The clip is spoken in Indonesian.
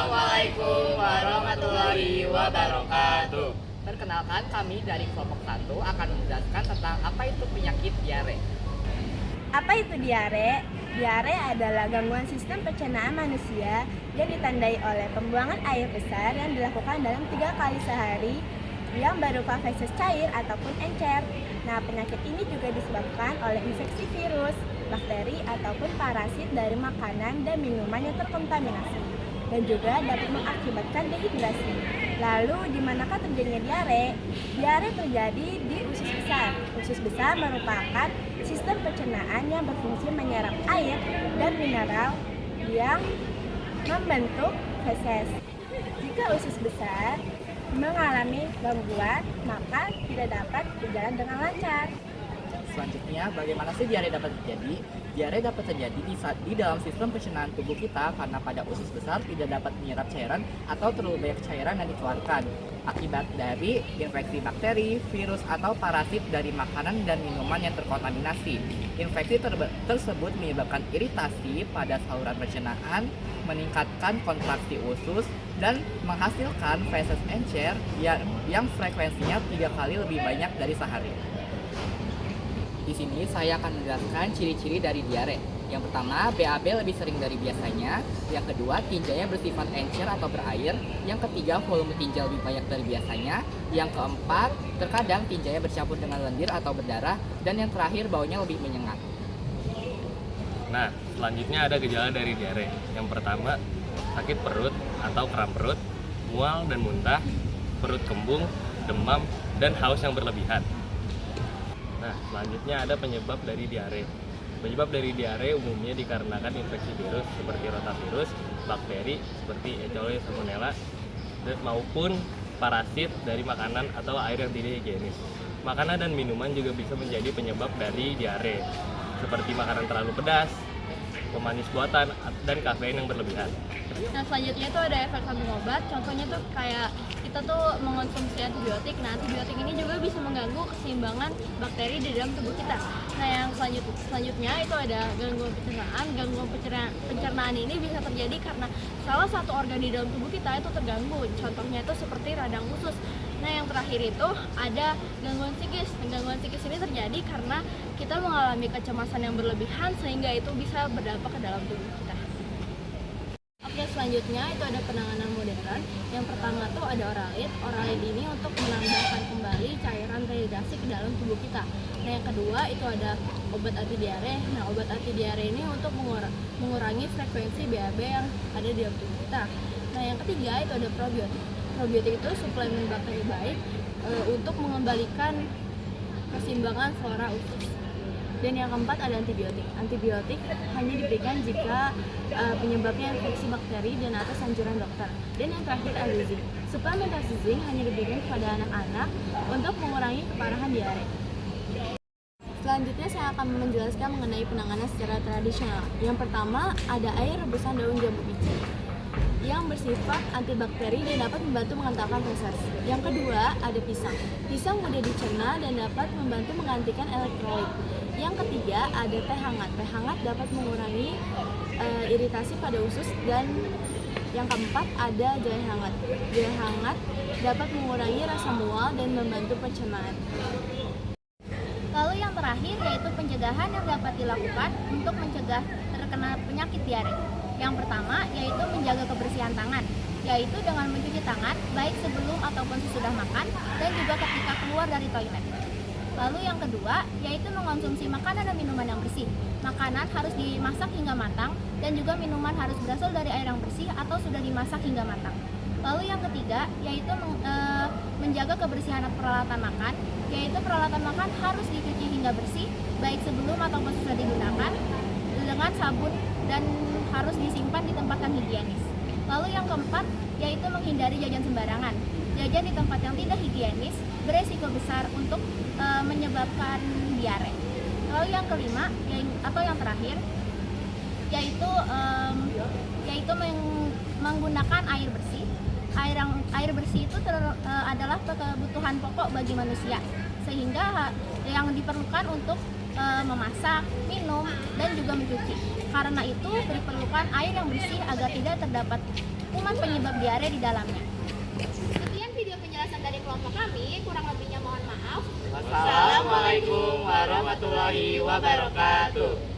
Assalamualaikum warahmatullahi wabarakatuh. Perkenalkan, kami dari kelompok 1 akan menjelaskan tentang apa itu penyakit diare. Apa itu diare? Diare adalah gangguan sistem pencernaan manusia yang ditandai oleh pembuangan air besar yang dilakukan dalam 3 kali sehari yang berupa feses cair ataupun encer. Nah, penyakit ini juga disebabkan oleh infeksi virus, bakteri ataupun parasit dari makanan dan minuman yang terkontaminasi dan juga dapat mengakibatkan dehidrasi. Lalu, di manakah terjadinya diare? Diare terjadi di usus besar. Usus besar merupakan sistem pencernaan yang berfungsi menyerap air dan mineral yang membentuk feses. Jika usus besar mengalami gangguan, maka tidak dapat berjalan dengan lancar. Selanjutnya, bagaimana sih diare dapat terjadi? Diare dapat terjadi di dalam sistem pencernaan tubuh kita karena pada usus besar tidak dapat menyerap cairan atau terlalu banyak cairan yang dikeluarkan akibat dari infeksi bakteri, virus, atau parasit dari makanan dan minuman yang terkontaminasi. Infeksi tersebut menyebabkan iritasi pada saluran pencernaan, meningkatkan kontraksi usus, dan menghasilkan feses encer yang frekuensinya 3 kali lebih banyak dari sehari. Di sini saya akan menjelaskan ciri-ciri dari diare. Yang pertama, BAB lebih sering dari biasanya. Yang kedua, tinjanya bersifat encer atau berair. Yang ketiga, volume tinja lebih banyak dari biasanya. Yang keempat, terkadang tinjanya bercampur dengan lendir atau berdarah. Dan yang terakhir, baunya lebih menyengat. Nah, selanjutnya ada gejala dari diare. Yang pertama, sakit perut atau kram perut, mual dan muntah, perut kembung, demam, dan haus yang berlebihan. Nah, selanjutnya ada penyebab dari diare. Penyebab dari diare umumnya dikarenakan infeksi virus seperti rotavirus, bakteri seperti E. coli salmonella, maupun parasit dari makanan atau air yang tidak higienis. Makanan dan minuman juga bisa menjadi penyebab dari diare, seperti makanan terlalu pedas, pemanis buatan, dan kafein yang berlebihan. Nah, selanjutnya itu ada efek samping obat. Contohnya tuh kayak kita tuh mengonsumsi antibiotik. Nah, antibiotik ini juga bisa mengganggu keseimbangan bakteri di dalam tubuh kita. Nah, yang selanjutnya itu ada gangguan pencernaan. Gangguan pencernaan ini bisa terjadi karena salah satu organ di dalam tubuh kita itu terganggu. Contohnya itu seperti radang usus. Nah, yang terakhir itu ada gangguan psikis. Gangguan psikis ini terjadi karena kita mengalami kecemasan yang berlebihan sehingga itu bisa berdampak ke dalam tubuh kita. Oke, selanjutnya itu ada penanganan modern. Yang pertama tuh ada oralid. Oralid ini untuk menambahkan kembali cairan dehidrasi ke dalam tubuh kita. Nah, yang kedua itu ada obat anti diare. Nah, obat anti diare ini untuk mengurangi frekuensi BAB yang ada di dalam tubuh kita. Nah, yang ketiga itu ada probiotik. Probiotik itu suplemen bakteri baik untuk mengembalikan keseimbangan flora usus. Dan yang keempat ada antibiotik. Antibiotik hanya diberikan jika penyebabnya infeksi bakteri dan atas anjuran dokter. Dan yang terakhir ada zinc. Suplementasi zinc hanya diberikan kepada anak-anak untuk mengurangi keparahan diare. Selanjutnya saya akan menjelaskan mengenai penanganan secara tradisional. Yang pertama ada air rebusan daun jambu biji yang bersifat antibakteri dan dapat membantu mengentalkan feses. Yang kedua ada pisang. Pisang mudah dicerna dan dapat membantu menggantikan elektrolit. Yang ketiga ada teh hangat. Teh hangat dapat mengurangi iritasi pada usus. Dan yang keempat ada jahe hangat. Jahe hangat dapat mengurangi rasa mual dan membantu pencernaan. Lalu yang terakhir yaitu pencegahan yang dapat dilakukan untuk mencegah terkena penyakit diare. Yang pertama yaitu menjaga kebersihan tangan, yaitu dengan mencuci tangan baik sebelum ataupun sesudah makan dan juga ketika keluar dari toilet. Lalu yang kedua yaitu mengonsumsi makanan dan minuman yang bersih. Makanan harus dimasak hingga matang dan juga minuman harus berasal dari air yang bersih atau sudah dimasak hingga matang. Lalu yang ketiga yaitu menjaga kebersihan peralatan makan, yaitu peralatan makan harus dicuci hingga bersih baik sebelum ataupun sesudah digunakan dengan sabun dan harus disimpan di tempat yang higienis. Lalu yang keempat yaitu menghindari jajan sembarangan. Jajan di tempat yang tidak higienis beresiko besar untuk menyebabkan diare. Lalu yang kelima atau yang terakhir yaitu menggunakan air bersih. Air bersih itu adalah kebutuhan pokok bagi manusia, sehingga yang diperlukan untuk memasak, minum, dan juga mencuci. Karena itu diperlukan air yang bersih agar tidak terdapat kuman penyebab diare di dalamnya. Sekian video penjelasan dari kelompok kami, kurang lebihnya mohon maaf. Wassalamualaikum warahmatullahi wabarakatuh.